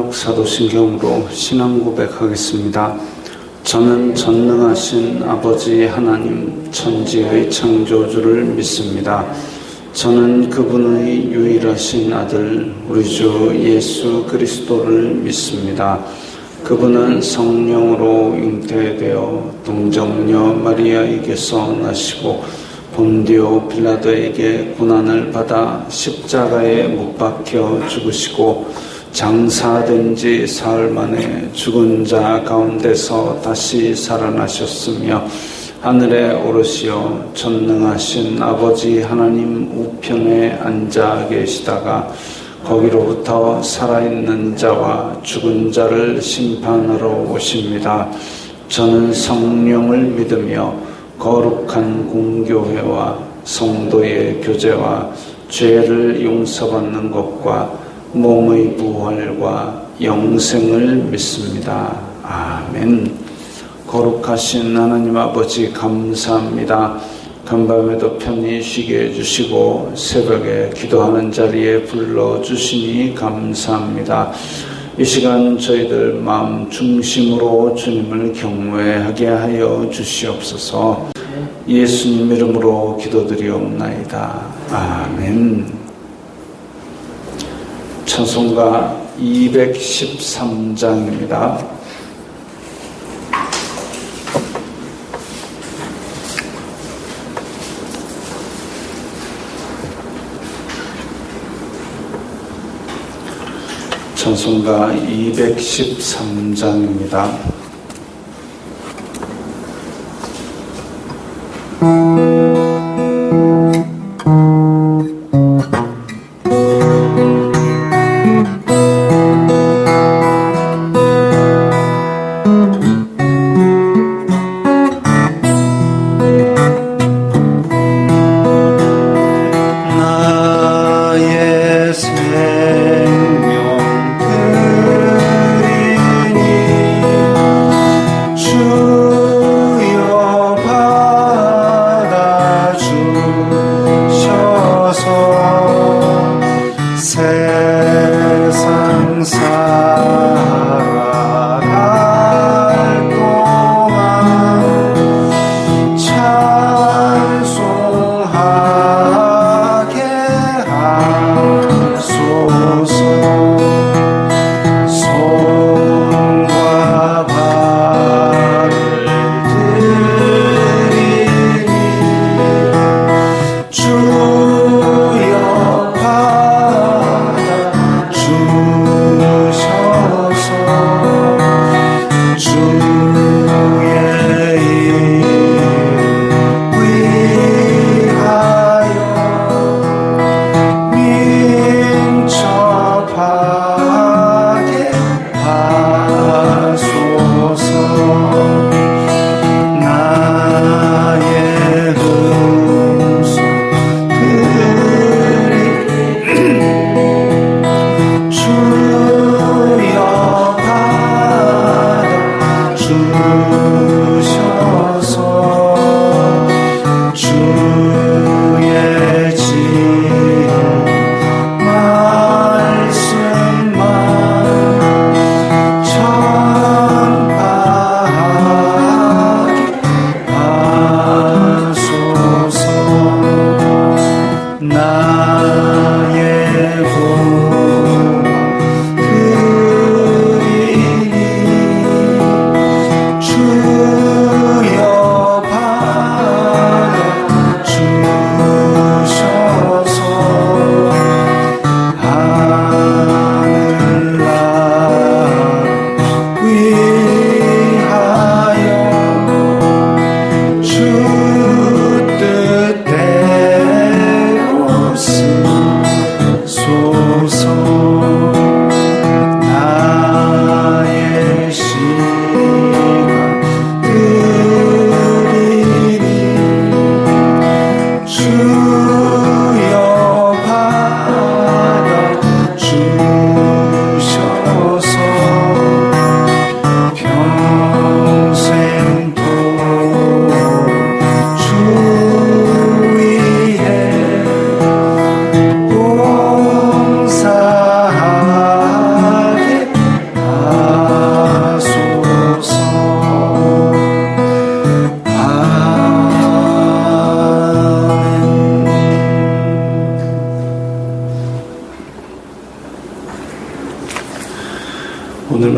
마지막 사도신경으로 신앙 고백하겠습니다. 저는 전능하신 아버지 하나님 천지의 창조주를 믿습니다. 저는 그분의 유일하신 아들 우리 주 예수 그리스도를 믿습니다. 그분은 성령으로 잉태되어 동정녀 마리아에게서 나시고 본디오 빌라도에게 고난을 받아 십자가에 못 박혀 죽으시고 장사된 지 사흘 만에 죽은 자 가운데서 다시 살아나셨으며 하늘에 오르시어 전능하신 아버지 하나님 우편에 앉아 계시다가 거기로부터 살아있는 자와 죽은 자를 심판하러 오십니다. 저는 성령을 믿으며 거룩한 공교회와 성도의 교제와 죄를 용서받는 것과 몸의 부활과 영생을 믿습니다. 아멘. 거룩하신 하나님 아버지 감사합니다. 간밤에도 편히 쉬게 해주시고 새벽에 기도하는 자리에 불러주시니 감사합니다. 이 시간 저희들 마음 중심으로 주님을 경외하게 하여 주시옵소서. 예수님 이름으로 기도드리옵나이다. 아멘. 찬송가 213장입니다. 찬송가 213장입니다.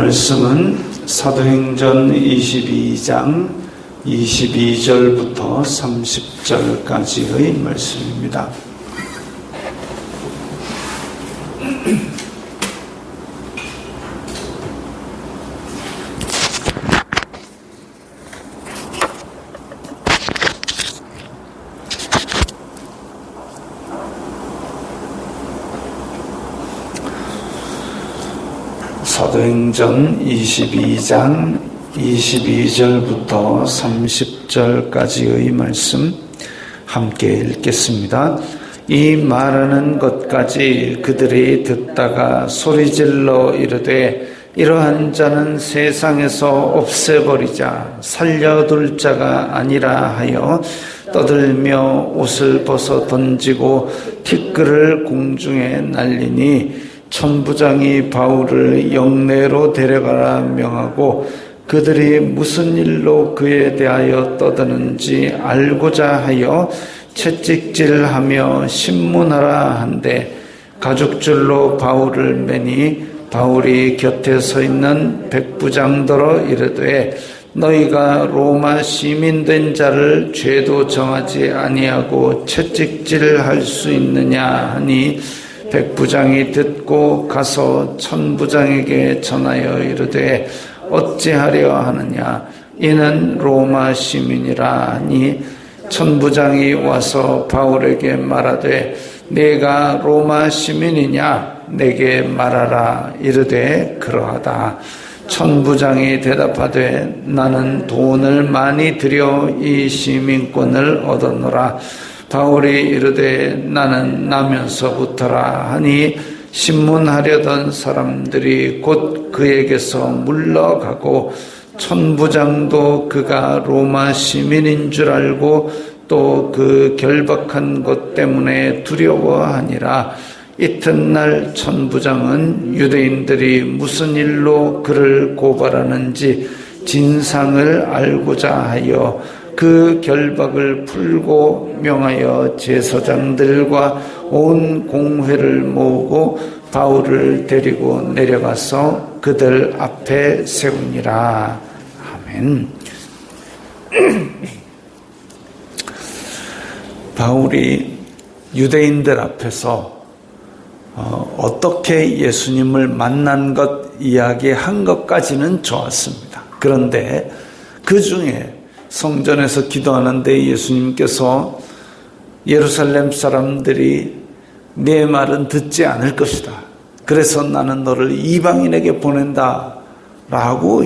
말씀은 사도행전 22장 22절부터 30절까지의 말씀입니다. 사도행전 22장 22절부터 30절까지의 말씀 함께 읽겠습니다. 이 말하는 것까지 그들이 듣다가 소리질러 이르되 이러한 자는 세상에서 없애버리자 살려둘 자가 아니라 하여 떠들며 옷을 벗어 던지고 티끌을 공중에 날리니 천부장이 바울을 영내로 데려가라 명하고 그들이 무슨 일로 그에 대하여 떠드는지 알고자 하여 채찍질하며 신문하라 한데 가죽줄로 바울을 매니 바울이 곁에 서 있는 백부장더러 이르되 너희가 로마 시민된 자를 죄도 정하지 아니하고 채찍질할 수 있느냐 하니 백부장이 듣고 가서 천부장에게 전하여 이르되 어찌하려 하느냐 이는 로마 시민이라 하니 천부장이 와서 바울에게 말하되 네가 로마 시민이냐 내게 말하라 이르되 그러하다. 천부장이 대답하되 나는 돈을 많이 들여 이 시민권을 얻었노라. 바울이 이르되 나는 나면서부터라 하니 신문하려던 사람들이 곧 그에게서 물러가고 천부장도 그가 로마 시민인 줄 알고 또 그 결박한 것 때문에 두려워하니라. 이튿날 천부장은 유대인들이 무슨 일로 그를 고발하는지 진상을 알고자 하여 그 결박을 풀고 명하여 제사장들과 온 공회를 모으고 바울을 데리고 내려가서 그들 앞에 세우니라. 아멘. 바울이 유대인들 앞에서 어떻게 예수님을 만난 것 이야기한 것까지는 좋았습니다. 그런데 그 중에 성전에서 기도하는데 예수님께서 예루살렘 사람들이 내 말은 듣지 않을 것이다. 그래서 나는 너를 이방인에게 보낸다 라고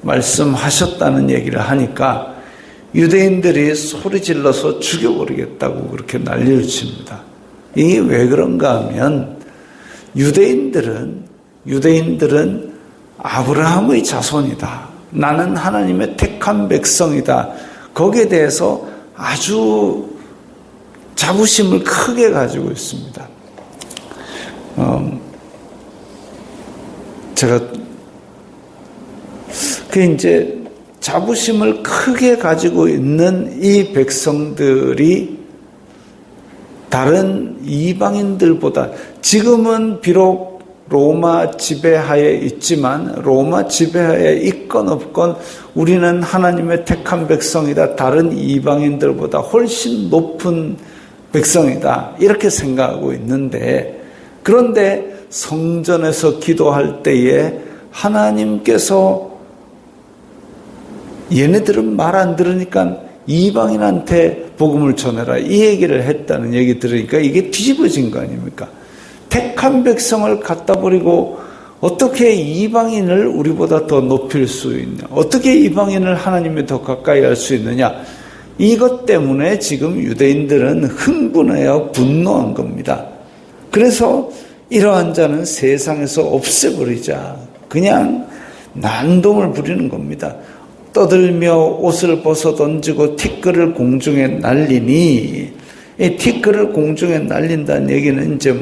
말씀하셨다는 얘기를 하니까 유대인들이 소리 질러서 죽여버리겠다고 그렇게 난리를 칩니다. 이게 왜 그런가 하면 유대인들은 아브라함의 자손이다. 나는 하나님의 택한 백성이다. 거기에 대해서 아주 자부심을 크게 가지고 있습니다. 제가 이제 자부심을 크게 가지고 있는 이 백성들이 다른 이방인들보다 지금은 비록 로마 지배하에 있지만 로마 지배하에 있건 없건 우리는 하나님의 택한 백성이다. 다른 이방인들보다 훨씬 높은 백성이다. 이렇게 생각하고 있는데 그런데 성전에서 기도할 때에 하나님께서 얘네들은 말 안 들으니까 이방인한테 복음을 전해라 이 얘기를 했다는 얘기 들으니까 이게 뒤집어진 거 아닙니까? 택한 백성을 갖다 버리고 어떻게 이방인을 우리보다 더 높일 수 있냐? 어떻게 이방인을 하나님에 더 가까이 할 수 있느냐? 이것 때문에 지금 유대인들은 흥분하여 분노한 겁니다. 그래서 이러한 자는 세상에서 없애버리자. 그냥 난동을 부리는 겁니다. 떠들며 옷을 벗어 던지고 티끌을 공중에 날리니 이 티끌을 공중에 날린다는 얘기는 이제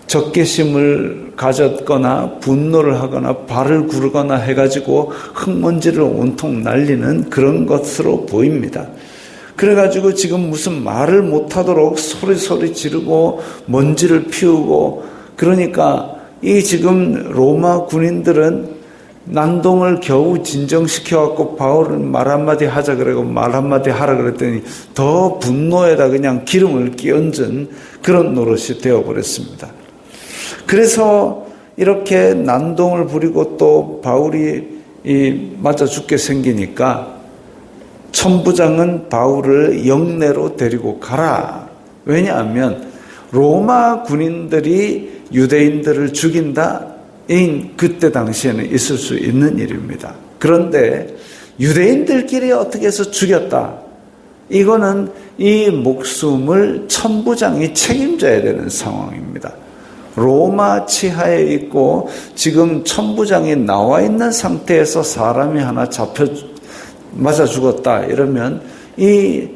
적개심을 가졌거나 분노를 하거나 발을 구르거나 해가지고 흙먼지를 온통 날리는 그런 것으로 보입니다. 그래가지고 지금 무슨 말을 못하도록 소리 지르고 먼지를 피우고 그러니까 이 지금 로마 군인들은 난동을 겨우 진정시켜갖고 바울은 말 한마디 하자 그러고 말 한마디 하라 그랬더니 더 분노에다 그냥 기름을 끼얹은 그런 노릇이 되어버렸습니다. 그래서 이렇게 난동을 부리고 또 바울이 맞아 죽게 생기니까 천부장은 바울을 영내로 데리고 가라. 왜냐하면 로마 군인들이 유대인들을 죽인다. 그때 당시에는 있을 수 있는 일입니다. 그런데 유대인들끼리 어떻게 해서 죽였다. 이거는 이 목숨을 천부장이 책임져야 되는 상황입니다. 로마 치하에 있고 지금 천부장이 나와 있는 상태에서 사람이 하나 맞아 죽었다. 이러면 이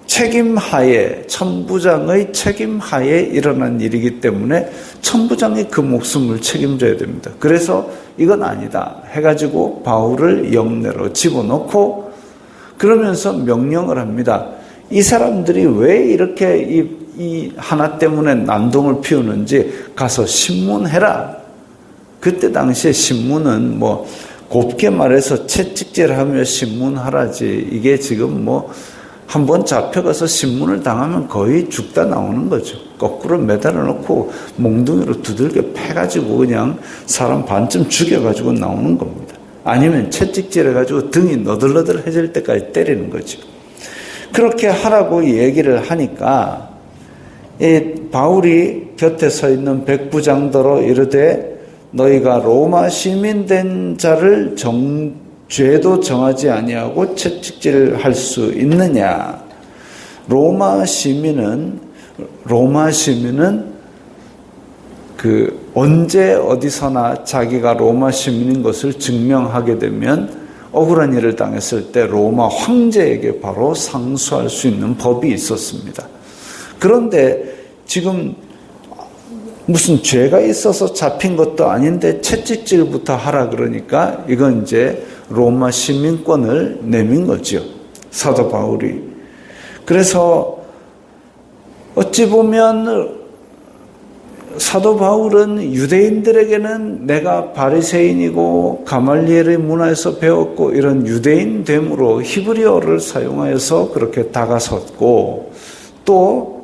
책임하에, 천부장의 책임하에 일어난 일이기 때문에 천부장이 그 목숨을 책임져야 됩니다. 그래서 이건 아니다 해가지고 바울을 영내로 집어넣고 그러면서 명령을 합니다. 이 사람들이 왜 이렇게 이 하나 때문에 난동을 피우는지 가서 신문해라. 그때 당시에 신문은 뭐 곱게 말해서 채찍질하며 신문하라지. 이게 지금 뭐 한번 잡혀가서 신문을 당하면 거의 죽다 나오는 거죠. 거꾸로 매달아 놓고 몽둥이로 두들겨 패가지고 그냥 사람 반쯤 죽여가지고 나오는 겁니다. 아니면 채찍질해가지고 등이 너덜너덜해질 때까지 때리는 거죠. 그렇게 하라고 얘기를 하니까 바울이 곁에 서 있는 백부장더러 이르되 너희가 로마 시민된 자를 죄도 정하지 아니하고 채찍질을 할 수 있느냐. 로마 시민은 언제 어디서나 자기가 로마 시민인 것을 증명하게 되면 억울한 일을 당했을 때 로마 황제에게 바로 상수할 수 있는 법이 있었습니다. 그런데 지금 무슨 죄가 있어서 잡힌 것도 아닌데 채찍질부터 하라 그러니까 이건 이제 로마 시민권을 내민 거죠. 사도 바울이. 그래서 어찌 보면 사도 바울은 유대인들에게는 내가 바리새인이고 가말리엘의 문화에서 배웠고 이런 유대인됨으로 히브리어를 사용하여서 그렇게 다가섰고 또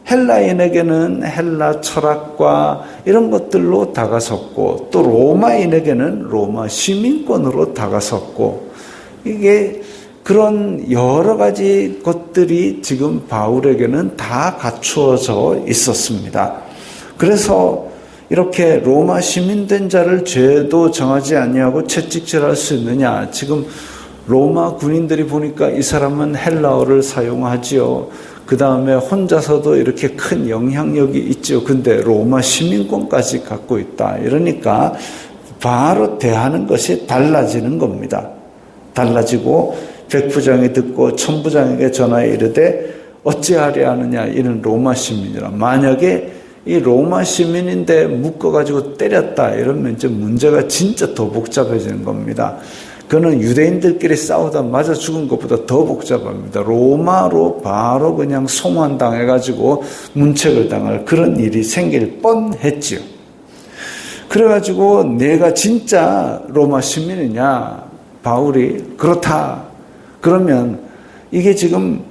헬라인에게는 헬라 철학과 이런 것들로 다가섰고 또 로마인에게는 로마 시민권으로 다가섰고 이게 그런 여러 가지 것들이 지금 바울에게는 다 갖추어져 있었습니다. 그래서 이렇게 로마 시민된 자를 죄도 정하지 아니하고 채찍질할 수 있느냐. 지금 로마 군인들이 보니까 이 사람은 헬라어를 사용하지요. 그 다음에 혼자서도 이렇게 큰 영향력이 있죠. 근데 로마 시민권까지 갖고 있다. 이러니까 바로 대하는 것이 달라지는 겁니다. 달라지고 백부장이 듣고 천부장에게 전하여 이르되 어찌하려 하느냐. 이는 로마 시민이라. 만약에 이 로마 시민인데 묶어가지고 때렸다. 이러면 이제 문제가 진짜 더 복잡해지는 겁니다. 그는 유대인들끼리 싸우다 맞아 죽은 것보다 더 복잡합니다. 로마로 바로 그냥 송환당해가지고 문책을 당할 그런 일이 생길 뻔했지요. 그래가지고 내가 진짜 로마 시민이냐? 바울이 그렇다. 그러면 이게 지금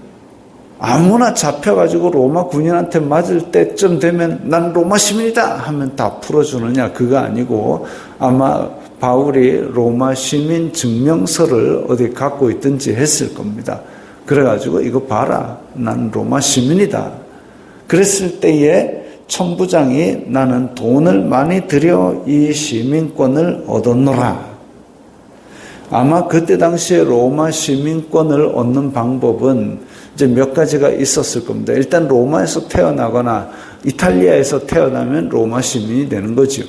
아무나 잡혀가지고 로마 군인한테 맞을 때쯤 되면 난 로마 시민이다 하면 다 풀어주느냐? 그거 아니고 아마 바울이 로마 시민 증명서를 어디 갖고 있든지 했을 겁니다. 그래가지고 이거 봐라. 난 로마 시민이다. 그랬을 때에 천부장이 나는 돈을 많이 들여 이 시민권을 얻었노라. 아마 그때 당시에 로마 시민권을 얻는 방법은 이제 몇 가지가 있었을 겁니다. 일단 로마에서 태어나거나 이탈리아에서 태어나면 로마 시민이 되는 거죠.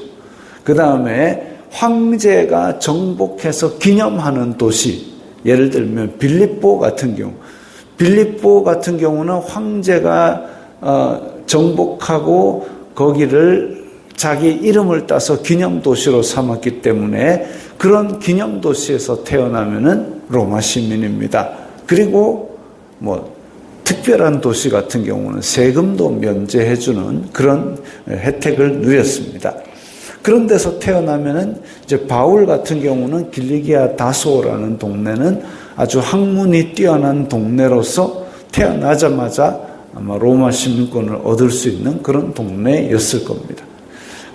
그 다음에 황제가 정복해서 기념하는 도시, 예를 들면 빌립보 같은 경우는 황제가 정복하고 거기를 자기 이름을 따서 기념도시로 삼았기 때문에 그런 기념도시에서 태어나면은 로마 시민입니다. 그리고 뭐 특별한 도시 같은 경우는 세금도 면제해주는 그런 혜택을 누렸습니다. 그런 데서 태어나면은 이제 바울 같은 경우는 길리기아 다소라는 동네는 아주 학문이 뛰어난 동네로서 태어나자마자 아마 로마 시민권을 얻을 수 있는 그런 동네였을 겁니다.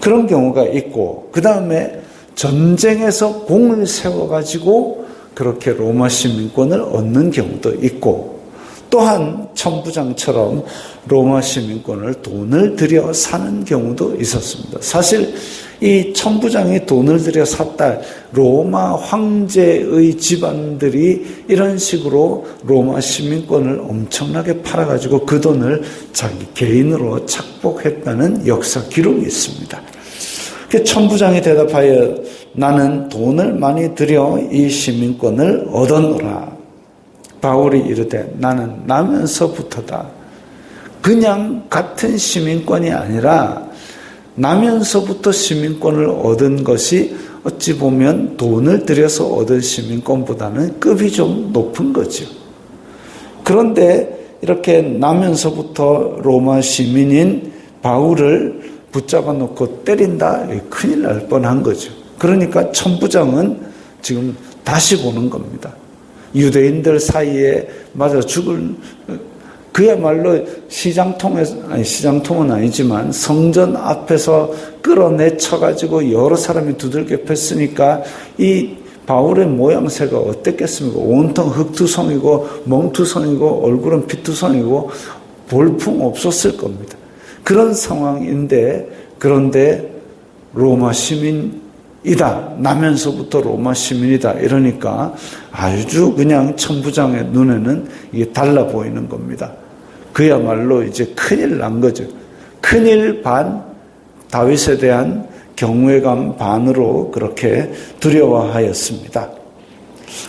그런 경우가 있고, 그 다음에 전쟁에서 공을 세워가지고 그렇게 로마 시민권을 얻는 경우도 있고, 또한 천부장처럼 로마 시민권을 돈을 들여 사는 경우도 있었습니다. 사실 이 천부장이 돈을 들여 샀다, 로마 황제의 집안들이 이런 식으로 로마 시민권을 엄청나게 팔아가지고 그 돈을 자기 개인으로 착복했다는 역사 기록이 있습니다. 천부장이 대답하여 나는 돈을 많이 들여 이 시민권을 얻었노라. 바울이 이르되 나는 나면서부터다. 그냥 같은 시민권이 아니라 나면서부터 시민권을 얻은 것이 어찌 보면 돈을 들여서 얻은 시민권보다는 급이 좀 높은 거죠. 그런데 이렇게 나면서부터 로마 시민인 바울을 붙잡아 놓고 때린다? 큰일 날 뻔한 거죠. 그러니까 천부장은 지금 다시 보는 겁니다. 유대인들 사이에 맞아 죽을, 그야말로 시장통은 아니지만 성전 앞에서 끌어내쳐가지고 여러 사람이 두들겨 팼으니까 이 바울의 모양새가 어땠겠습니까? 온통 흙투성이고 멍투성이고 얼굴은 피투성이고 볼품 없었을 겁니다. 그런 상황인데, 그런데 로마 시민이다, 나면서부터 로마 시민이다 이러니까 아주 그냥 천부장의 눈에는 이게 달라 보이는 겁니다. 그야말로 이제 큰일 난 거죠. 큰일 반, 다윗에 대한 경외감 반으로 그렇게 두려워하였습니다.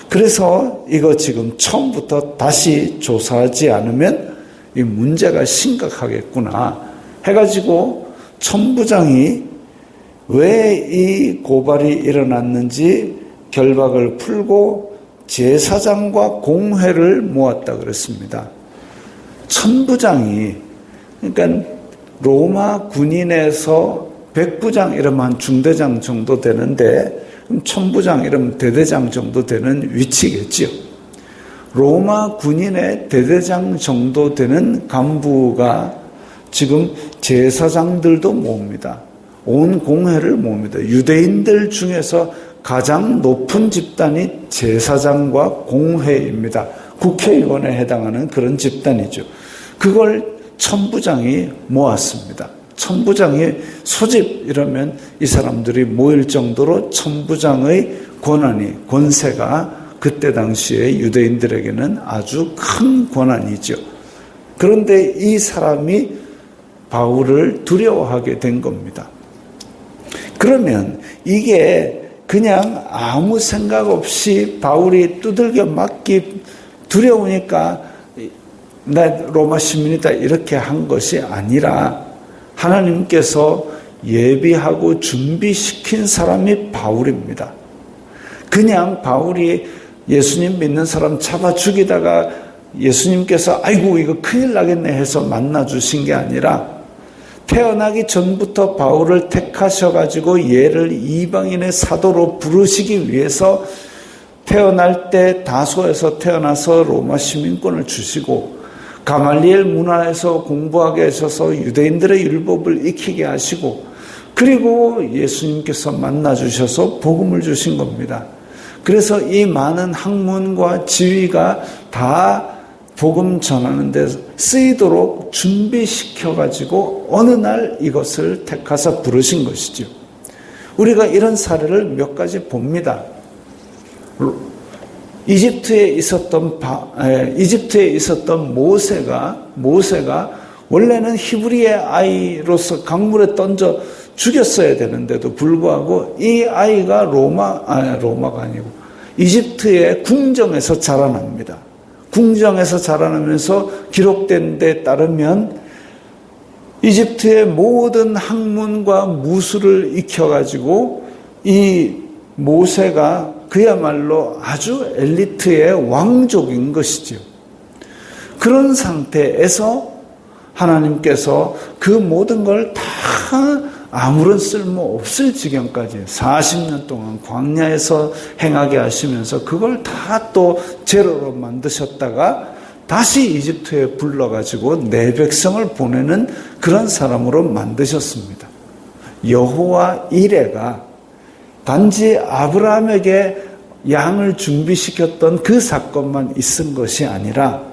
그래서 이거 지금 처음부터 다시 조사하지 않으면 이 문제가 심각하겠구나 해가지고 천부장이 왜 이 고발이 일어났는지 결박을 풀고 제사장과 공회를 모았다 그랬습니다. 천부장이, 그러니까 로마 군인에서 백부장 이러면 한 중대장 정도 되는데, 그럼 천부장 이러면 대대장 정도 되는 위치겠지요. 로마 군인의 대대장 정도 되는 간부가 지금 제사장들도 모읍니다. 온 공회를 모읍니다. 유대인들 중에서 가장 높은 집단이 제사장과 공회입니다. 국회의원에 해당하는 그런 집단이죠. 그걸 천부장이 모았습니다. 천부장이 소집 이러면 이 사람들이 모일 정도로 천부장의 권세가 그때 당시에 유대인들에게는 아주 큰 권한이죠. 그런데 이 사람이 바울을 두려워하게 된 겁니다. 그러면 이게 그냥 아무 생각 없이 바울이 두들겨 맞기 두려우니까 나 로마 시민이다 이렇게 한 것이 아니라 하나님께서 예비하고 준비시킨 사람이 바울입니다. 그냥 바울이 예수님 믿는 사람 잡아 죽이다가 예수님께서 아이고 이거 큰일 나겠네 해서 만나 주신 게 아니라 태어나기 전부터 바울을 택하셔가지고 얘를 이방인의 사도로 부르시기 위해서 태어날 때 다소에서 태어나서 로마 시민권을 주시고 가말리엘 문화에서 공부하게 하셔서 유대인들의 율법을 익히게 하시고 그리고 예수님께서 만나 주셔서 복음을 주신 겁니다. 그래서 이 많은 학문과 지위가 다 복음 전하는 데 쓰이도록 준비시켜가지고 어느 날 이것을 택하사 부르신 것이죠. 우리가 이런 사례를 몇 가지 봅니다. 이집트에 있었던 모세가 원래는 히브리의 아이로서 강물에 던져 죽였어야 되는데도 불구하고 이 아이가 로마가 아니고 이집트의 궁정에서 자라납니다. 궁정에서 자라나면서 기록된 데 따르면 이집트의 모든 학문과 무술을 익혀가지고 이 모세가 그야말로 아주 엘리트의 왕족인 것이죠. 그런 상태에서 하나님께서 그 모든 걸 다 아무런 쓸모 없을 지경까지 40년 동안 광야에서 행하게 하시면서 그걸 다 또 제로로 만드셨다가 다시 이집트에 불러가지고 내 백성을 보내는 그런 사람으로 만드셨습니다. 여호와 이레가 단지 아브라함에게 양을 준비시켰던 그 사건만 있은 것이 아니라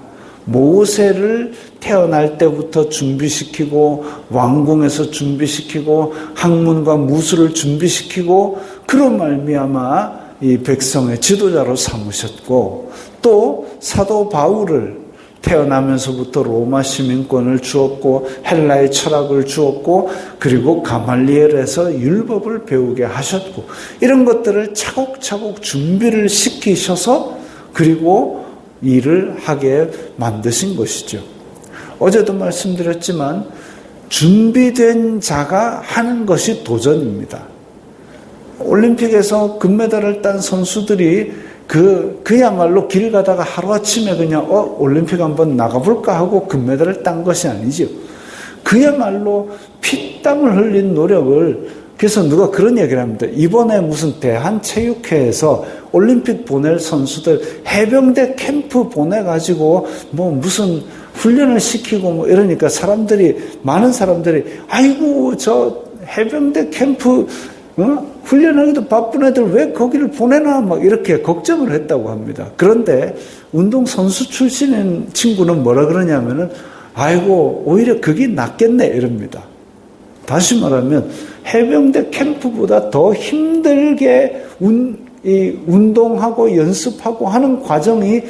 모세를 태어날 때부터 준비시키고 왕궁에서 준비시키고 학문과 무술을 준비시키고 그로 말미암아 이 백성의 지도자로 삼으셨고 또 사도 바울을 태어나면서부터 로마 시민권을 주었고 헬라의 철학을 주었고 그리고 가말리엘에서 율법을 배우게 하셨고 이런 것들을 차곡차곡 준비를 시키셔서 그리고 일을 하게 만드신 것이죠. 어제도 말씀드렸지만 준비된 자가 하는 것이 도전입니다. 올림픽에서 금메달을 딴 선수들이 그야말로 길 가다가 하루아침에 그냥 올림픽 한번 나가볼까 하고 금메달을 딴 것이 아니죠. 그야말로 피땀을 흘린 노력을, 그래서 누가 그런 얘기를 합니다. 이번에 무슨 대한체육회에서 올림픽 보낼 선수들 해병대 캠프 보내가지고 뭐 무슨 훈련을 시키고 뭐 이러니까 많은 사람들이 아이고 저 해병대 캠프 훈련하기도 바쁜 애들 왜 거기를 보내나 막 이렇게 걱정을 했다고 합니다. 그런데 운동선수 출신인 친구는 뭐라 그러냐면은 아이고 오히려 그게 낫겠네 이럽니다. 다시 말하면 해병대 캠프보다 더 힘들게 운동하고 연습하고 하는 과정이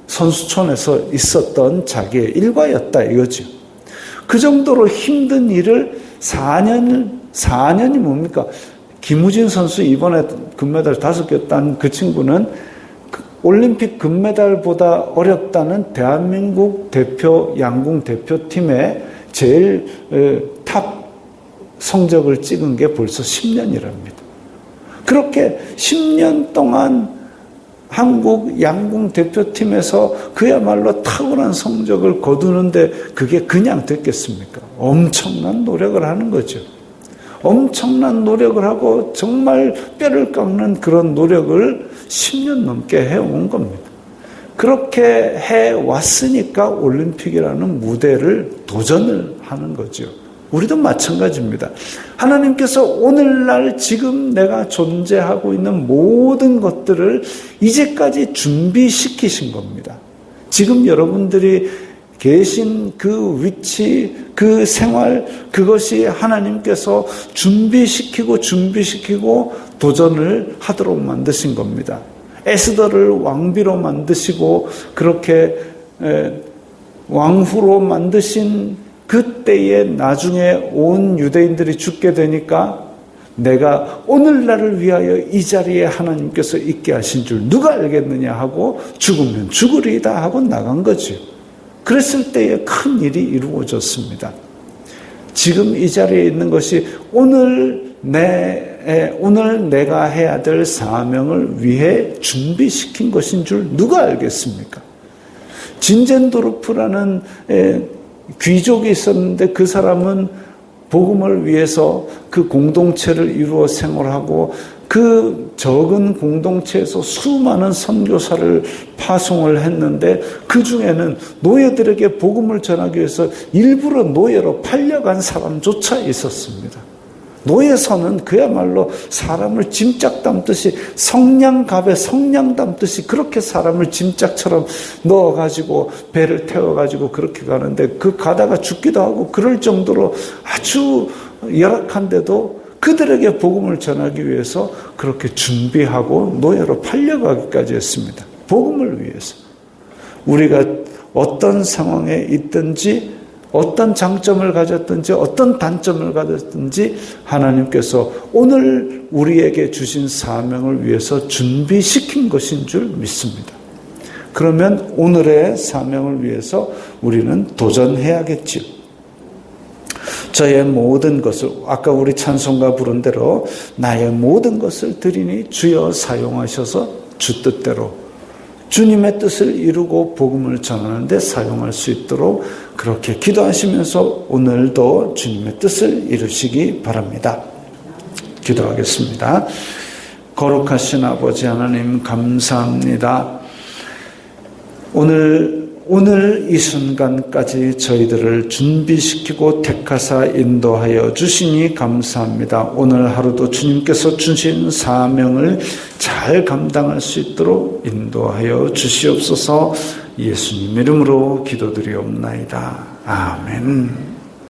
선수촌에서 있었던 자기의 일과였다 이거죠. 그 정도로 힘든 일을 4년이 뭡니까? 김우진 선수 이번에 금메달 5개 딴 그 친구는 올림픽 금메달보다 어렵다는 대한민국 대표 양궁 대표팀의 제일 탑 성적을 찍은 게 벌써 10년이랍니다. 그렇게 10년 동안 한국 양궁 대표팀에서 그야말로 탁월한 성적을 거두는데 그게 그냥 됐겠습니까? 엄청난 노력을 하는 거죠. 엄청난 노력을 하고 정말 뼈를 깎는 그런 노력을 10년 넘게 해온 겁니다. 그렇게 해왔으니까 올림픽이라는 무대를 도전을 하는 거죠. 우리도 마찬가지입니다. 하나님께서 오늘날 지금 내가 존재하고 있는 모든 것들을 이제까지 준비시키신 겁니다. 지금 여러분들이 계신 그 위치, 그 생활, 그것이 하나님께서 준비시키고 도전을 하도록 만드신 겁니다. 에스더를 왕비로 만드시고 그렇게 왕후로 만드신 그때에 나중에 온 유대인들이 죽게 되니까 내가 오늘날을 위하여 이 자리에 하나님께서 있게 하신 줄 누가 알겠느냐 하고 죽으면 죽으리이다 하고 나간 거죠. 그랬을 때에 큰 일이 이루어졌습니다. 지금 이 자리에 있는 것이 오늘 내가 해야 될 사명을 위해 준비시킨 것인 줄 누가 알겠습니까? 진젠도르프라는 귀족이 있었는데 그 사람은 복음을 위해서 그 공동체를 이루어 생활하고 그 적은 공동체에서 수많은 선교사를 파송을 했는데 그 중에는 노예들에게 복음을 전하기 위해서 일부러 노예로 팔려간 사람조차 있었습니다. 노예선은 그야말로 사람을 짐짝 담듯이 성냥갑에 성냥 담듯이 그렇게 사람을 짐짝처럼 넣어가지고 배를 태워가지고 그렇게 가는데 그 가다가 죽기도 하고 그럴 정도로 아주 열악한데도 그들에게 복음을 전하기 위해서 그렇게 준비하고 노예로 팔려가기까지 했습니다. 복음을 위해서. 우리가 어떤 상황에 있든지 어떤 장점을 가졌든지 어떤 단점을 가졌든지 하나님께서 오늘 우리에게 주신 사명을 위해서 준비시킨 것인 줄 믿습니다. 그러면 오늘의 사명을 위해서 우리는 도전해야겠지요. 저의 모든 것을, 아까 우리 찬송가 부른 대로 나의 모든 것을 드리니 주여 사용하셔서 주 뜻대로 주님의 뜻을 이루고 복음을 전하는 데 사용할 수 있도록 그렇게 기도하시면서 오늘도 주님의 뜻을 이루시기 바랍니다. 기도하겠습니다. 거룩하신 아버지 하나님 감사합니다. 오늘 이 순간까지 저희들을 준비시키고 택하사 인도하여 주시니 감사합니다. 오늘 하루도 주님께서 주신 사명을 잘 감당할 수 있도록 인도하여 주시옵소서. 예수님 이름으로 기도드리옵나이다. 아멘.